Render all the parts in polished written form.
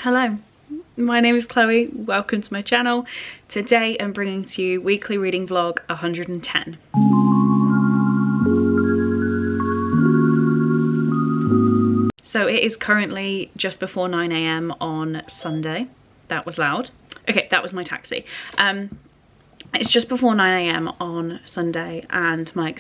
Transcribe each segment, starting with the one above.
Hello, my name is Chloe, welcome to my channel. Today I'm bringing to you weekly reading vlog 110. So it is currently just before 9 AM on Sunday. That was loud. Okay, that was my taxi. It's just before 9 AM on Sunday and my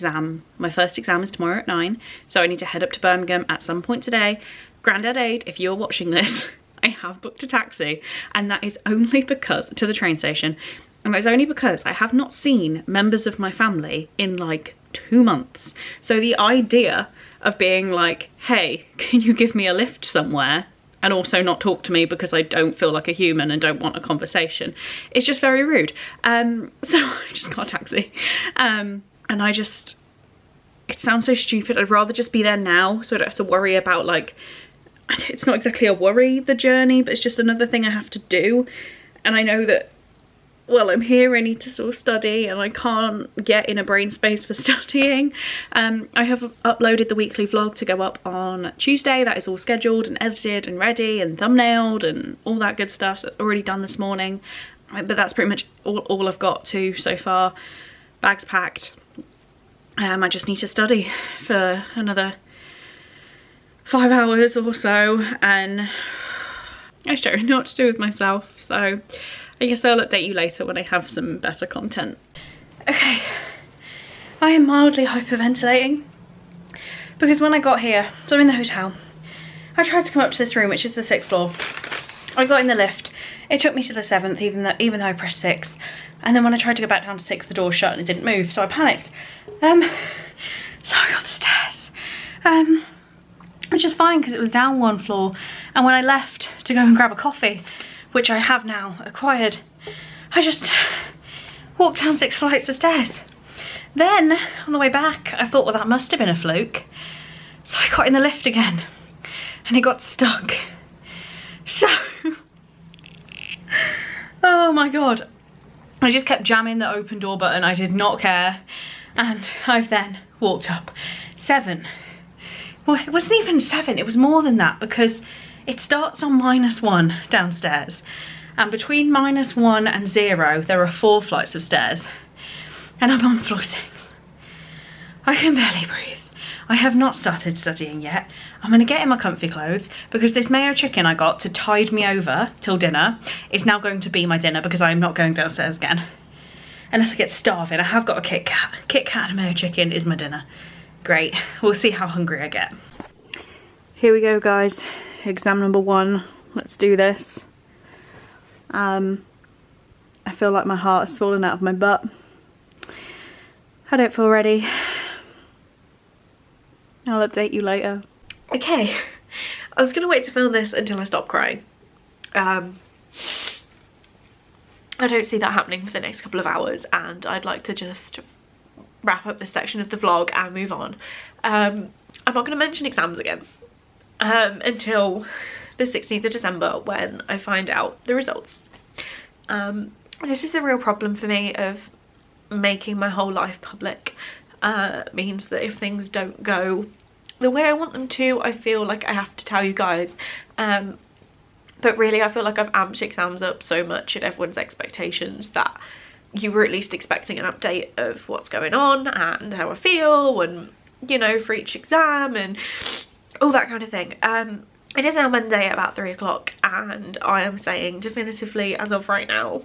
first exam is tomorrow at 9. So I need to head up to Birmingham at some point today. Grandad Aid, if you're watching this, I have booked a taxi, and that is only because, to the train station, and that's only because I have not seen members of my family in like 2 months. So the idea of being like, hey, can you give me a lift somewhere? And also not talk to me because I don't feel like a human and don't want a conversation. It's just very rude. So I just got a taxi. And it sounds so stupid. I'd rather just be there now so I don't have to worry about, like, it's not exactly a worry, the journey, but it's just another thing I have to do. And I know that, well, I'm here, I need to sort of study and I can't get in a brain space for studying. I have uploaded the weekly vlog to go up on Tuesday. That is all scheduled and edited and ready and thumbnailed and all that good stuff. So it's already done this morning. But that's pretty much all I've got to so far. Bags packed. I just need to study for another 5 hours or so, and I just don't know what to do with myself, so I guess I'll update you later when I have some better content. Okay, I am mildly hyperventilating because when I got here, so I'm in the hotel, I tried to come up to this room, which is the 6th floor. I got in the lift, it took me to the 7th even though I pressed 6, and then when I tried to go back down to 6, the door shut and it didn't move, so I panicked. So I got the stairs, which is fine because it was down 1 floor, and when I left to go and grab a coffee, which I have now acquired, I just walked down 6 flights of stairs. Then on the way back I thought, well, that must have been a fluke, so I got in the lift again and it got stuck. So oh my god, I just kept jamming the open door button. I did not care, and I've then walked up 7. Well, it wasn't even 7, it was more than that, because it starts on -1 downstairs, and between -1 and 0 there are 4 flights of stairs, and I'm on floor 6. I can barely breathe. I have not started studying yet. I'm gonna get in my comfy clothes because this mayo chicken I got to tide me over till dinner is now going to be my dinner, because I'm not going downstairs again unless I get starving. I have got a Kit Kat. Kit Kat and mayo chicken is my dinner. Great, we'll see how hungry I get. Here we go, guys. Exam number 1. Let's do this. I feel like my heart is falling out of my butt. I don't feel ready. I'll update you later. Okay, I was gonna wait to film this until I stop crying. I don't see that happening for the next couple of hours, and I'd like to just wrap up this section of the vlog and move on. I'm not going to mention exams again until the 16th of December when I find out the results. This is the real problem for me of making my whole life public. Means that if things don't go the way I want them to, I feel like I have to tell you guys. But really I feel like I've amped exams up so much and everyone's expectations that you were at least expecting an update of what's going on and how I feel, and, you know, for each exam and all that kind of thing. It is now Monday at about 3 o'clock, and I am saying definitively, as of right now,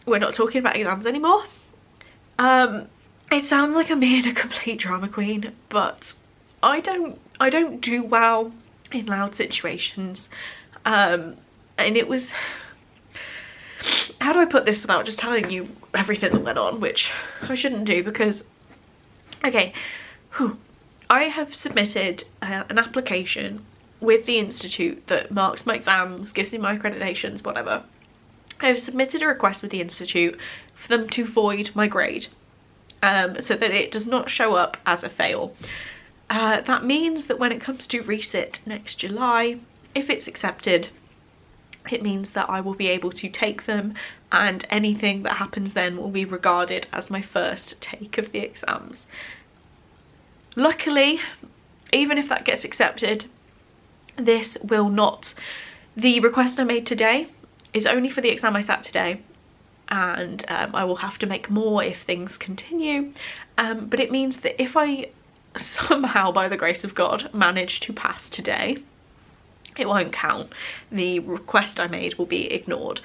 we're not talking about exams anymore. It sounds like I'm being a complete drama queen, but I don't do well in loud situations. And it was, how do I put this without just telling you everything that went on, which I shouldn't do, because, okay, I have submitted an application with the institute that marks my exams, gives me my accreditations, whatever. I've submitted a request with the institute for them to void my grade, so that it does not show up as a fail. That means that when it comes to resit next July, if it's accepted, it means that I will be able to take them, and anything that happens then will be regarded as my first take of the exams. Luckily, even if that gets accepted, this will not The request I made today is only for the exam I sat today, and I will have to make more if things continue, but it means that if I somehow, by the grace of God, manage to pass today, it won't count. The request I made will be ignored.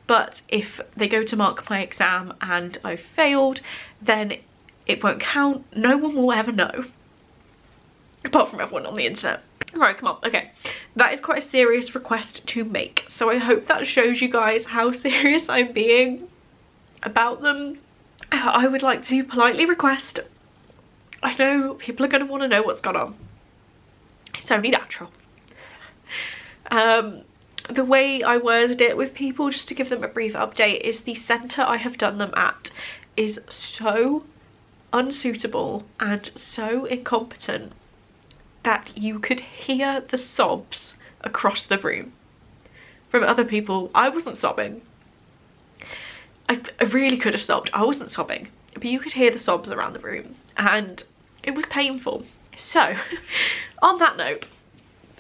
But if they go to mark my exam and I failed, then it won't count. No one will ever know, apart from everyone on the internet. Right, come on, okay. That is quite a serious request to make, so I hope that shows you guys how serious I'm being about them. I would like to politely request, I know people are going to want to know what's gone on. It's only natural. The way I worded it with people, just to give them a brief update, is the centre I have done them at is so unsuitable and so incompetent that you could hear the sobs across the room from other people. I wasn't sobbing. I really could have sobbed. I wasn't sobbing, but you could hear the sobs around the room and it was painful. So on that note,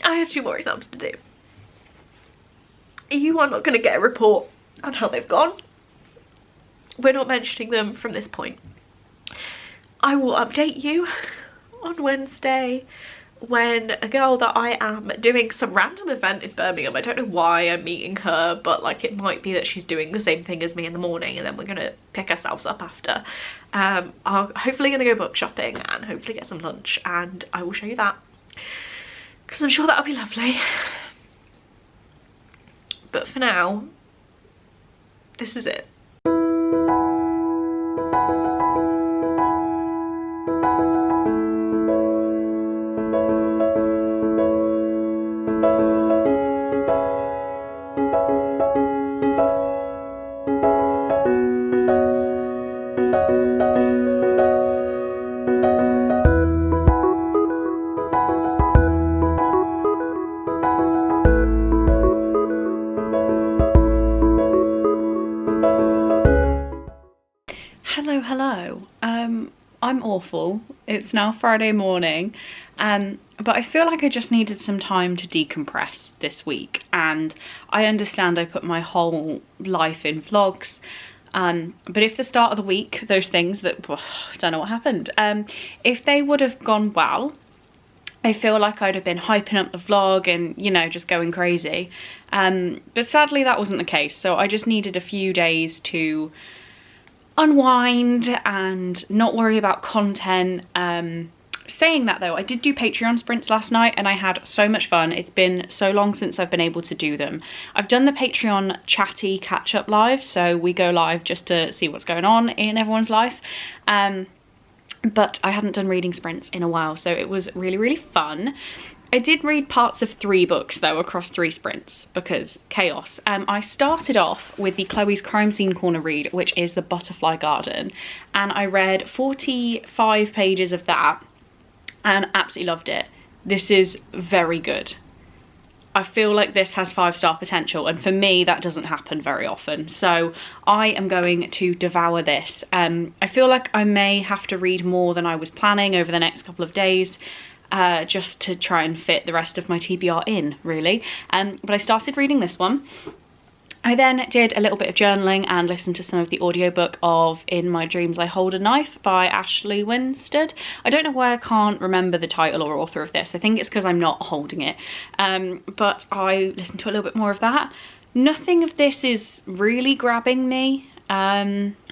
I have 2 more exams to do. You are not going to get a report on how they've gone. We're not mentioning them from this point. I will update you on Wednesday when a girl that I am doing some random event in Birmingham. I don't know why I'm meeting her, but like it might be that she's doing the same thing as me in the morning and then we're gonna pick ourselves up after. I'm hopefully gonna go book shopping and hopefully get some lunch, and I will show you that because I'm sure that'll be lovely. But for now, this is it. Hello. I'm awful. It's now Friday morning, but I feel like I just needed some time to decompress this week, and I understand I put my whole life in vlogs, but if the start of the week, those things that, I don't know what happened, if they would have gone well, I feel like I'd have been hyping up the vlog and, you know, just going crazy, but sadly that wasn't the case. So I just needed a few days to unwind and not worry about content. Saying that though, I did do Patreon sprints last night and I had so much fun. It's been so long since I've been able to do them. I've done the Patreon chatty catch-up live, so we go live just to see what's going on in everyone's life, but I hadn't done reading sprints in a while, so it was really fun. I did read parts of 3 books though across 3 sprints because chaos. I started off with the Chloe's Crime Scene Corner read, which is The Butterfly Garden, and I read 45 pages of that and absolutely loved it. This is very good. I feel like this has 5-star potential, and for me that doesn't happen very often, so I am going to devour this. I feel like I may have to read more than I was planning over the next couple of days, just to try and fit the rest of my TBR in, really. But I started reading this one. I then did a little bit of journaling and listened to some of the audiobook of In My Dreams I Hold a Knife by Ashley Winstead. I don't know why I can't remember the title or author of this. I think it's because I'm not holding it. But I listened to a little bit more of that. Nothing of this is really grabbing me.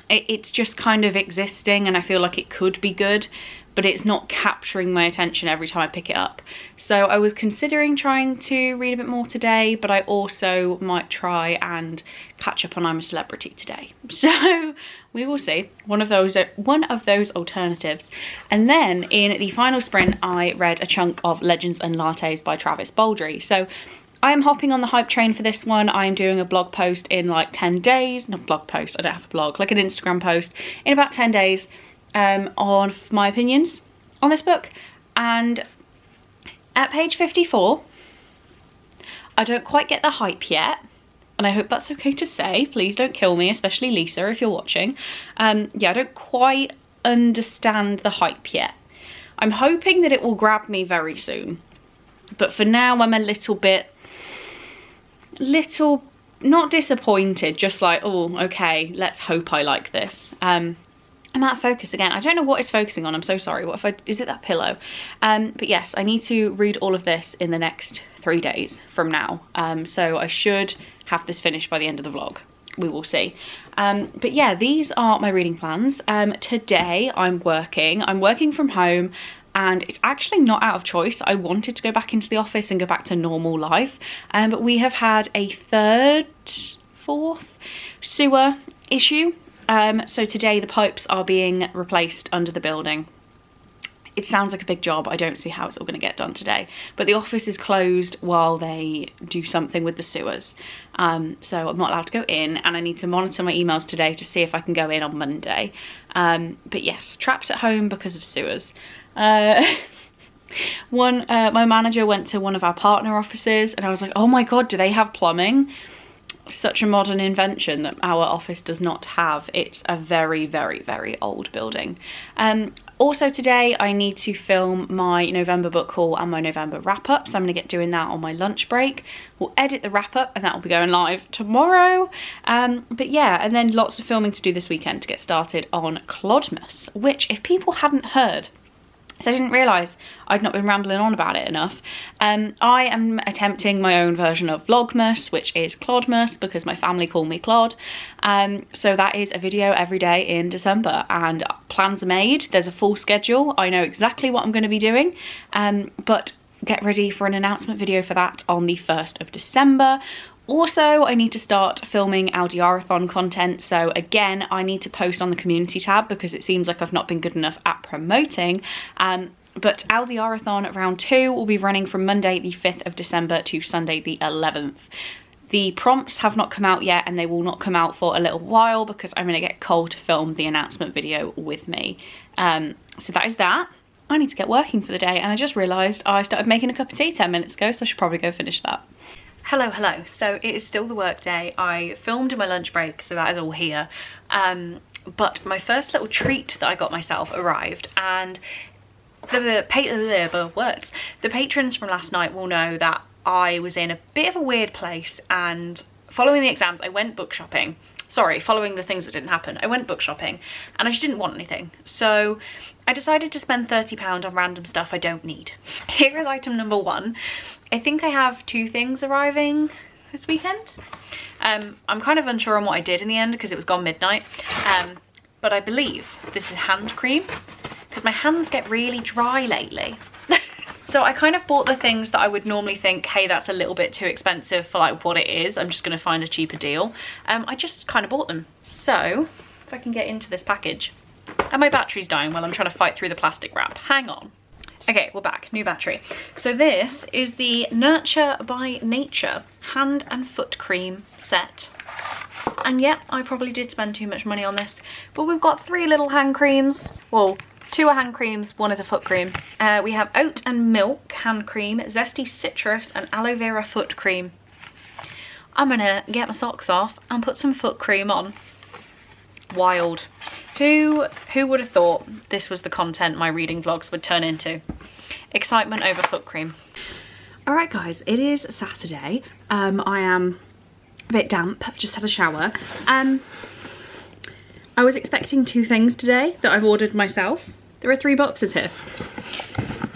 It's just kind of existing and I feel like it could be good, but it's not capturing my attention every time I pick it up. So I was considering trying to read a bit more today, but I also might try and catch up on I'm a Celebrity today. So we will see, one of those alternatives. And then in the final sprint, I read a chunk of Legends and Lattes by Travis Baldree. So I am hopping on the hype train for this one. I am doing a blog post in like 10 days, not blog post, I don't have a blog, like an Instagram post in about 10 days. On my opinions on this book, and at page 54 I don't quite get the hype yet, and I hope that's okay to say. Please don't kill me, especially Lisa if you're watching. Yeah, I don't quite understand the hype yet. I'm hoping that it will grab me very soon, but for now I'm a little bit little, not disappointed, just like, oh, okay, let's hope I like this. I'm out of focus again. I don't know what it's focusing on. I'm so sorry. What if is it that pillow? But yes, I need to read all of this in the next 3 days from now. So I should have this finished by the end of the vlog. We will see. But yeah, these are my reading plans. Today I'm working from home, and it's actually not out of choice. I wanted to go back into the office and go back to normal life. But we have had a fourth sewer issue. So today the pipes are being replaced under the building. It sounds like a big job. I don't see how it's all going to get done today. But the office is closed while they do something with the sewers. So I'm not allowed to go in, and I need to monitor my emails today to see if I can go in on Monday. But yes, trapped at home because of sewers. My manager went to one of our partner offices, and I was like, oh my God, do they have plumbing? Such a modern invention that our office does not have. It's a very, very, very old building. Also today I need to film my November book haul and my November wrap up, so I'm going to get doing that on my lunch break. We'll edit the wrap up and that will be going live tomorrow. But yeah, and then lots of filming to do this weekend to get started on Clodmas, which, if people hadn't heard, so I didn't realise I'd not been rambling on about it enough. I am attempting my own version of Vlogmas, which is Clodmas, because my family call me Clod. So that is a video every day in December, and plans are made. There's a full schedule. I know exactly what I'm going to be doing, but get ready for an announcement video for that on the 1st of December. Also, I need to start filming Aldiarathon content, so again, I need to post on the community tab because it seems like I've not been good enough at promoting. But Aldiarathon round 2 will be running from Monday the 5th of December to Sunday the 11th. The prompts have not come out yet, and they will not come out for a little while because I'm going to get Cole to film the announcement video with me. So that is that. I need to get working for the day, and I just realised I started making a cup of tea 10 minutes ago, so I should probably go finish that. Hello. So it is still the work day. I filmed in my lunch break, so that is all here. But my first little treat that I got myself arrived, and the patrons from last night will know that I was in a bit of a weird place, and following the exams I went book shopping. Sorry, following the things that didn't happen, I went book shopping and I just didn't want anything. So I decided to spend £30 on random stuff I don't need. Here is item number 1. I think I have 2 things arriving this weekend. I'm kind of unsure on what I did in the end because it was gone midnight. But I believe this is hand cream because my hands get really dry lately. So I kind of bought the things that I would normally think, hey, that's a little bit too expensive for like what it is. I'm just going to find a cheaper deal. I just kind of bought them. So if I can get into this package. And my battery's dying while I'm trying to fight through the plastic wrap. Hang on. Okay, we're back. New battery. So this is the Nurture by Nature hand and foot cream set. And yeah, I probably did spend too much money on this. But we've got 3 little hand creams. Well, 2 are hand creams, 1 is a foot cream. We have oat and milk hand cream, zesty citrus and aloe vera foot cream. I'm gonna get my socks off and put some foot cream on. Wild. Who would have thought this was the content my reading vlogs would turn into? Excitement over foot cream. Alright guys, it is Saturday. I am a bit damp, I've just had a shower. I was expecting 2 things today that I've ordered myself. There are 3 boxes here.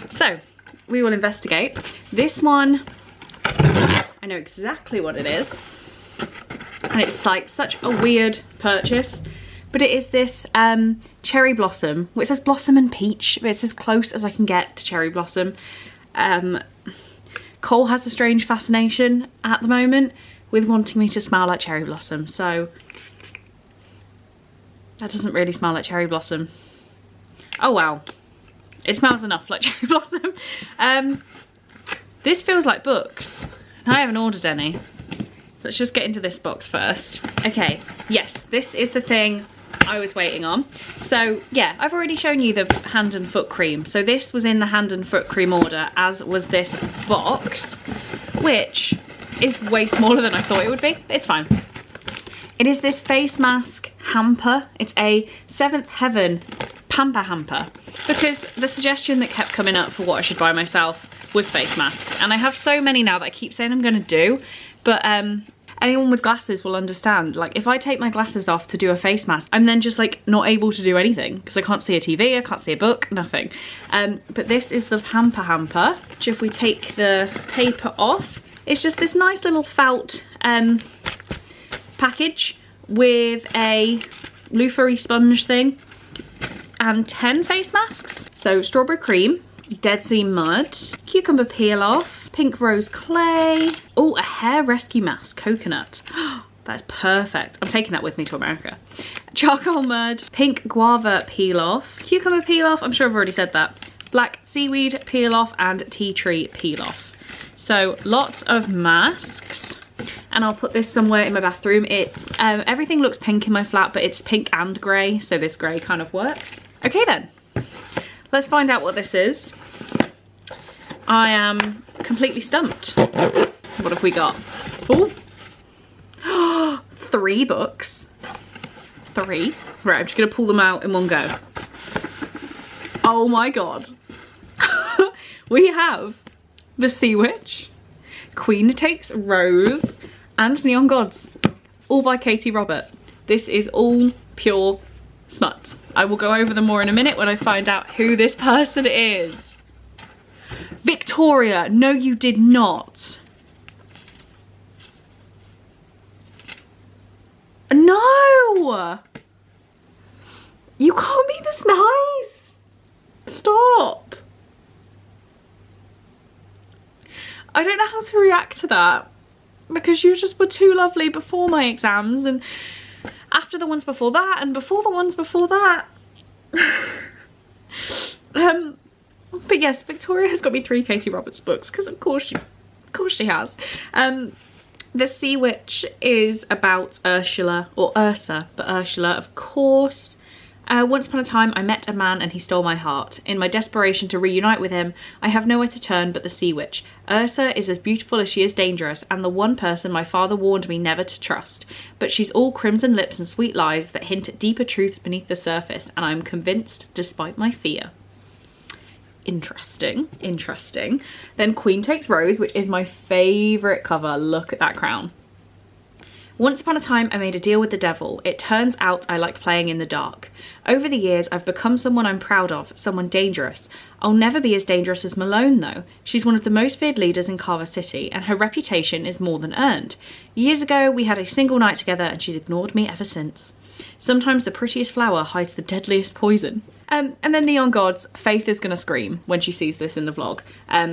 So, we will investigate. This one, I know exactly what it is. And it's like such a weird purchase. But it is this cherry blossom. Well, it says blossom and peach, but it's as close as I can get to cherry blossom. Cole has a strange fascination at the moment with wanting me to smell like cherry blossom. So that doesn't really smell like cherry blossom. Oh wow, it smells enough like cherry blossom. This feels like books. I haven't ordered any. Let's just get into this box first. Okay, yes, this is the thing I was waiting on. So yeah, I've already shown you the hand and foot cream. So this was in the hand and foot cream order, as was this box, which is way smaller than I thought it would be. It's fine. It is this face mask hamper. It's a 7th Heaven pamper hamper, because the suggestion that kept coming up for what I should buy myself was face masks, and I have so many now that I keep saying I'm going to do But anyone with glasses will understand. Like, if I take my glasses off to do a face mask, I'm then just like not able to do anything because I can't see a TV, I can't see a book, nothing. But this is the hamper, which if we take the paper off, it's just this nice little felt package with a loofah-y sponge thing and 10 face masks. So strawberry cream, Dead Sea mud, cucumber peel off, pink rose clay, oh, a hair rescue mask, coconut. That's perfect. I'm taking that with me to America. Charcoal mud, pink guava peel off, cucumber peel off, I'm sure I've already said that, black seaweed peel off, and tea tree peel off. So lots of masks. And I'll put this somewhere in my bathroom. Everything looks pink in my flat, but it's pink and grey, so this grey kind of works. Okay then, let's find out what this is. I am completely stumped. What have we got? Oh, 3 books. 3. Right, I'm just gonna pull them out in one go. Oh my god. We have The Sea Witch, Queen Takes Rose, and Neon Gods, all by Katie Robert. This is all pure smut. I will go over them more in a minute when I find out who this person is. Victoria, no you did not. No! You can't be this nice. Stop. I don't know how to react to that because you just were too lovely before my exams and after the ones before that and before the ones before that. But yes, Victoria has got me 3 Katie Roberts books because of course she has. The Sea Witch is about Ursula, or Ursa, but Ursula of course. Once upon a time I met a man and he stole my heart. In my desperation to reunite with him, I have nowhere to turn but the Sea Witch. Ursa is as beautiful as she is dangerous and the one person my father warned me never to trust. But she's all crimson lips and sweet lies that hint at deeper truths beneath the surface, and I'm convinced despite my fear. Interesting, interesting. Then Queen Takes Rose, which is my favourite cover. Look at that crown. Once upon a time I made a deal with the devil. It turns out I like playing in the dark. Over the years I've become someone I'm proud of, someone dangerous. I'll never be as dangerous as Malone though. She's one of the most feared leaders in Carver City and her reputation is more than earned. Years ago we had a single night together and she's ignored me ever since. Sometimes the prettiest flower hides the deadliest poison. And then Neon Gods, Faith is gonna scream when she sees this in the vlog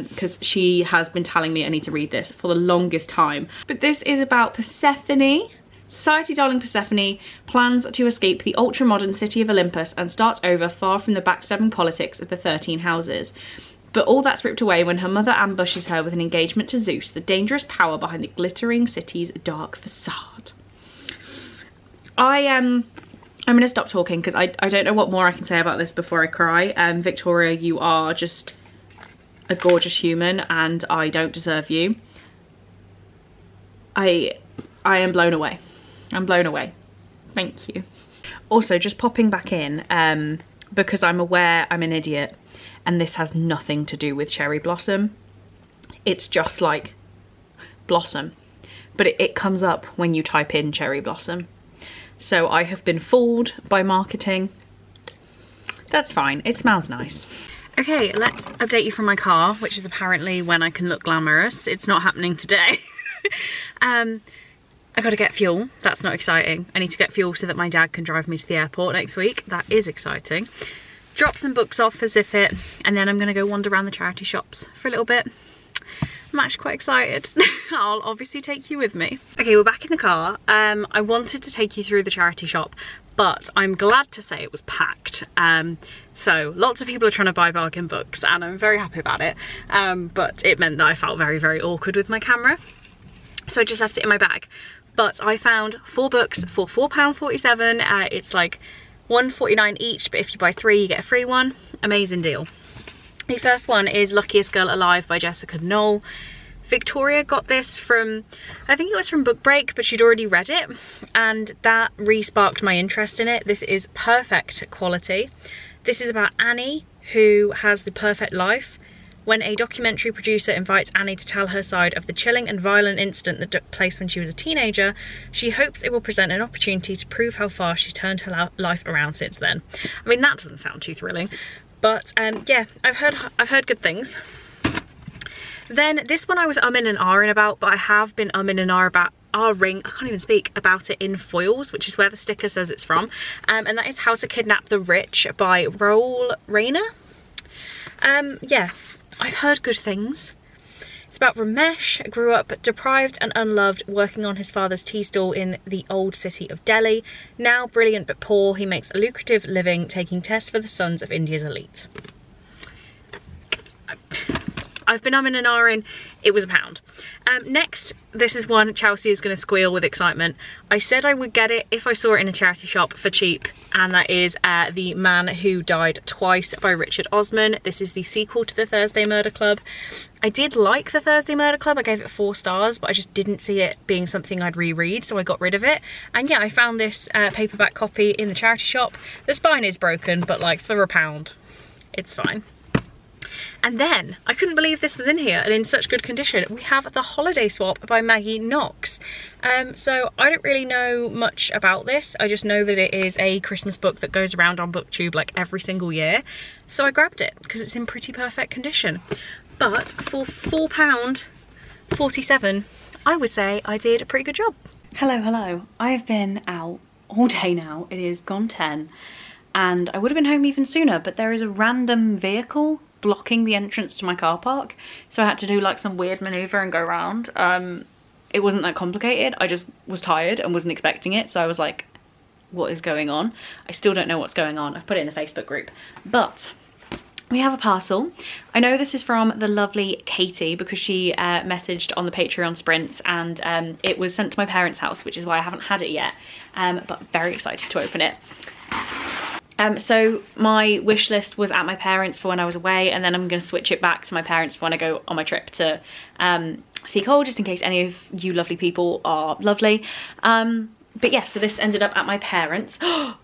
because she has been telling me I need to read this for the longest time. But this is about Persephone. Society darling Persephone plans to escape the ultra-modern city of Olympus and start over far from the backstabbing politics of the 13 houses. But all that's ripped away when her mother ambushes her with an engagement to Zeus, the dangerous power behind the glittering city's dark facade. I'm gonna stop talking because I don't know what more I can say about this before I cry. Victoria, you are just a gorgeous human and I don't deserve you. I am blown away. I'm blown away. Thank you. Also, just popping back in because I'm aware I'm an idiot and this has nothing to do with cherry blossom. It's just like blossom, but it comes up when you type in cherry blossom. So I have been fooled by marketing. That's fine, it smells nice. Okay, let's update you from my car, which is apparently when I can look glamorous. It's not happening today. I gotta get fuel, that's not exciting. I need to get fuel so that my dad can drive me to the airport next week. That is exciting. Drop some books off for Pffftt, and then I'm gonna go wander around the charity shops for a little bit. I'm actually quite excited. I'll obviously take you with me. Okay, we're back in the car. I wanted to take you through the charity shop, but I'm glad to say it was packed. So lots of people are trying to buy bargain books and I'm very happy about it. But it meant that I felt very, very awkward with my camera. So I just left it in my bag. But I found 4 books for £4.47. It's like £1.49 each, but if you buy 3, you get a free one. Amazing deal. The first one is Luckiest Girl Alive by Jessica Knoll. Victoria got this from, I think it was from Book Break, but she'd already read it and that re-sparked my interest in it. This is perfect quality. This is about Annie, who has the perfect life when a documentary producer invites Annie to tell her side of the chilling and violent incident that took place when she was a teenager, she hopes it will present an opportunity to prove how far she's turned her life around since then. I mean, that doesn't sound too thrilling, but yeah, I've heard good things. Then this one I was umming and ahhing about, but I have been umming and ahhing, I can't even speak, about it in foils, which is where the sticker says it's from, and that is How to Kidnap the Rich by Raoul Rayner. Yeah, I've heard good things. It's about Ramesh, grew up deprived and unloved, working on his father's tea stall in the old city of Delhi. Now brilliant but poor, he makes a lucrative living taking tests for the sons of India's elite. I've been umming and ahhing, it was £1. Next, this is one Chelsea is going to squeal with excitement. I said I would get it if I saw it in a charity shop for cheap, and that is The Man Who Died Twice by Richard Osman. This is the sequel to The Thursday Murder Club. I did like The Thursday Murder Club, I gave it 4 stars, but I just didn't see it being something I'd reread, so I got rid of it. And yeah, I found this paperback copy in the charity shop. The spine is broken, but like for £1, it's fine. And then, I couldn't believe this was in here and in such good condition. We have The Holiday Swap by Maggie Knox. So I don't really know much about this. I just know that it is a Christmas book that goes around on BookTube like every single year. So I grabbed it because it's in pretty perfect condition. But for £4.47, I would say I did a pretty good job. Hello. I've been out all day now. It is gone 10 and I would have been home even sooner, but there is a random vehicle blocking the entrance to my car park, so I had to do like some weird maneuver and go around. It wasn't that complicated, I just was tired and wasn't expecting it, so I was like, what is going on? I still don't know what's going on. I've put it in the Facebook group, but we have a parcel. I know this is from the lovely Katie because she messaged on the Patreon sprints, and it was sent to my parents' house, which is why I haven't had it yet, but very excited to open it. So my wish list was at my parents for when I was away, and then I'm going to switch it back to my parents for when I go on my trip to Sea Cole, just in case any of you lovely people are lovely. But yeah, so this ended up at my parents'. There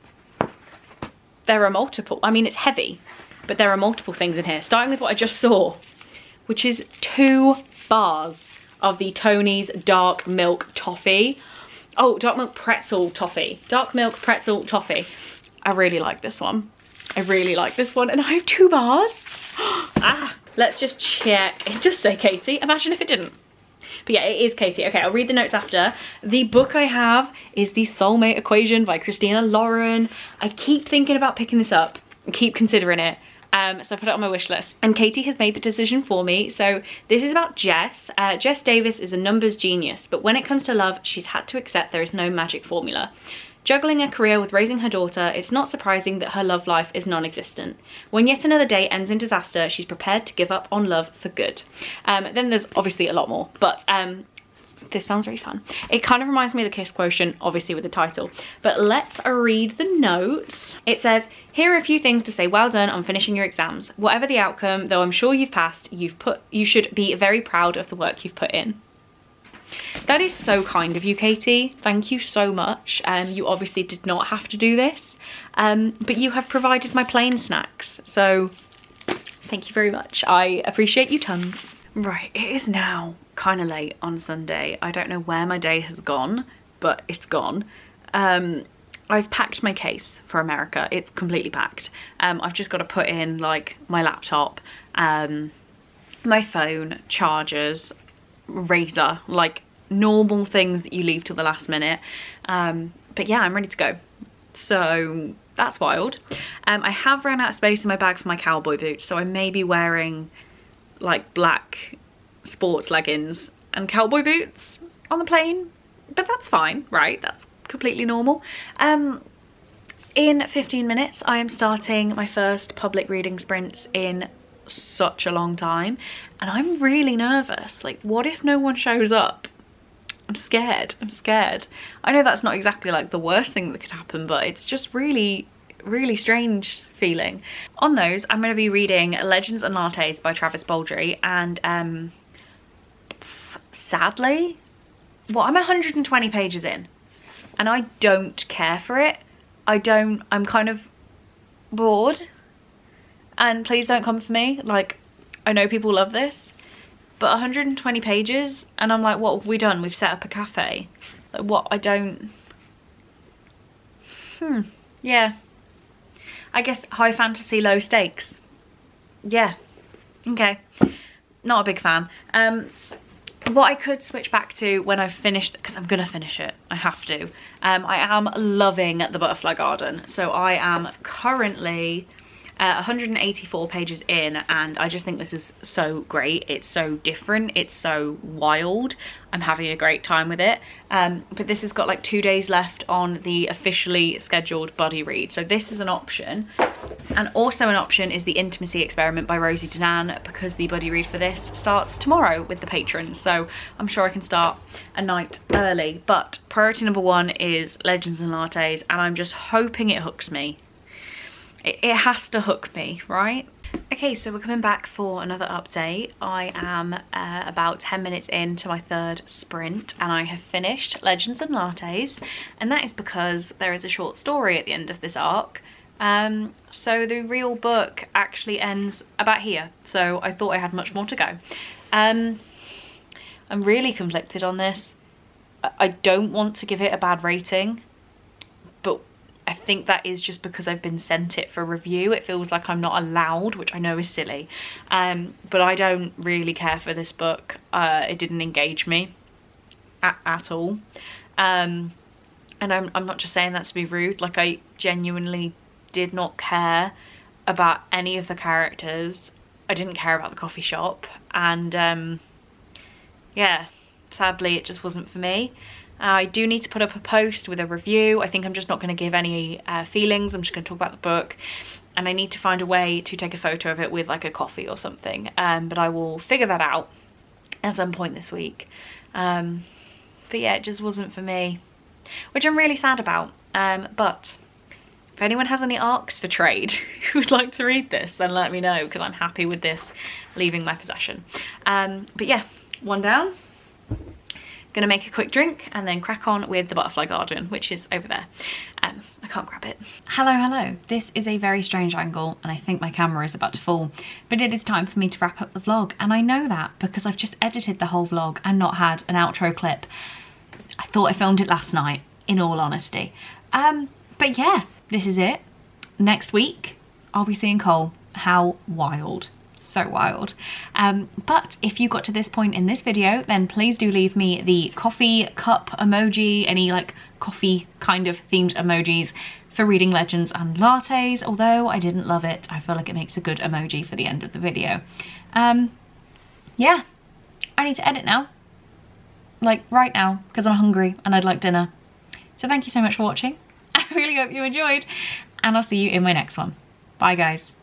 are multiple, I mean it's heavy, but there are multiple things in here, starting with what I just saw, which is 2 bars of the Tony's Dark Milk Toffee. Oh, Dark Milk Pretzel Toffee. Dark Milk Pretzel Toffee. I really like this one. I really like this one, and I have 2 bars. Let's just check. It does say Katie. Imagine if it didn't. But yeah, it is Katie. Okay, I'll read the notes after. The book I have is The Soulmate Equation by Christina Lauren. I keep thinking about picking this up. I keep considering it. So I put it on my wish list. And Katie has made the decision for me. So this is about Jess. Jess Davis is a numbers genius, but when it comes to love, she's had to accept there is no magic formula. Juggling a career with raising her daughter, it's not surprising that her love life is non-existent. When yet another day ends in disaster, she's prepared to give up on love for good. Then there's obviously a lot more, but this sounds very fun. It kind of reminds me of The Kiss Quotient, obviously with the title. But let's read the notes. It says, here are a few things to say well done on finishing your exams. Whatever the outcome, though I'm sure you've passed, you should be very proud of the work you've put in. That is so kind of you, Katie. Thank you so much. You obviously did not have to do this, but you have provided my plain snacks, so thank you very much. I appreciate you tons. Right, it is now kind of late on Sunday. I don't know where my day has gone, but it's gone. I've packed my case for America. It's completely packed. I've just got to put in like my laptop, my phone, chargers, razor, like normal things that you leave till the last minute. But yeah, I'm ready to go. So that's wild. I have run out of space in my bag for my cowboy boots, so I may be wearing like black sports leggings and cowboy boots on the plane, but that's fine, right? That's completely normal. In 15 minutes I am starting my first public reading sprints in such a long time, and I'm really nervous. Like, what if no one shows up? I'm scared. I know that's not exactly like the worst thing that could happen, but it's just really strange feeling. On those, I'm going to be reading Legends and Lattes by Travis Baldree, and sadly, well, I'm 120 pages in and I don't care for it. I'm kind of bored, and please don't come for me. Like, I know people love this, but 120 pages, and I'm like, what have we done? We've set up a cafe. Like, what? I don't... Yeah. I guess high fantasy, low stakes. Yeah. Okay. Not a big fan. What I could switch back to when I've finished, because I'm gonna finish it, I have to. I am loving The Butterfly Garden. So I am currently 184 pages in, and I just think this is so great. It's so different, it's so wild. I'm having a great time with it. But this has got like 2 days left on the officially scheduled buddy read. So this is an option. And also an option is the Intimacy Experiment by Rosie Danan, because the buddy read for this starts tomorrow with the patrons. So I'm sure I can start a night early. But priority number 1 is Legends and Lattes, and I'm just hoping it hooks me. It has to hook me, right? Okay, so we're coming back for another update. I am about 10 minutes into my 3rd sprint, and I have finished Legends and Lattes, and that is because there is a short story at the end of this arc. So the real book actually ends about here, so I thought I had much more to go. I'm really conflicted on this. I don't want to give it a bad rating, but I think that is just because I've been sent it for review. It feels like I'm not allowed, which I know is silly. But I don't really care for this book. It didn't engage me at all. And I'm not just saying that to be rude. Like, I genuinely did not care about any of the characters. I didn't care about the coffee shop. And yeah, sadly it just wasn't for me. I do need to put up a post with a review. I think I'm just not going to give any feelings. I'm just going to talk about the book, and I need to find a way to take a photo of it with like a coffee or something, but I will figure that out at some point this week. But yeah, it just wasn't for me, which I'm really sad about. But if anyone has any arcs for trade who would like to read this, then let me know, because I'm happy with this leaving my possession. But yeah, 1 down. Gonna make a quick drink and then crack on with The Butterfly Garden, which is over there. I can't grab it. Hello. This is a very strange angle, and I think my camera is about to fall, but it is time for me to wrap up the vlog, and I know that because I've just edited the whole vlog and not had an outro clip. I thought I filmed it last night, in all honesty. But yeah, this is it. Next week, I'll be seeing Cole. How wild. So wild. But if you got to this point in this video, then please do leave me the coffee cup emoji, any like coffee kind of themed emojis for reading Legends and Lattes. Although I didn't love it, I feel like it makes a good emoji for the end of the video. Yeah, I need to edit now, like right now, because I'm hungry and I'd like dinner. So thank you so much for watching. I really hope you enjoyed, and I'll see you in my next one. Bye guys.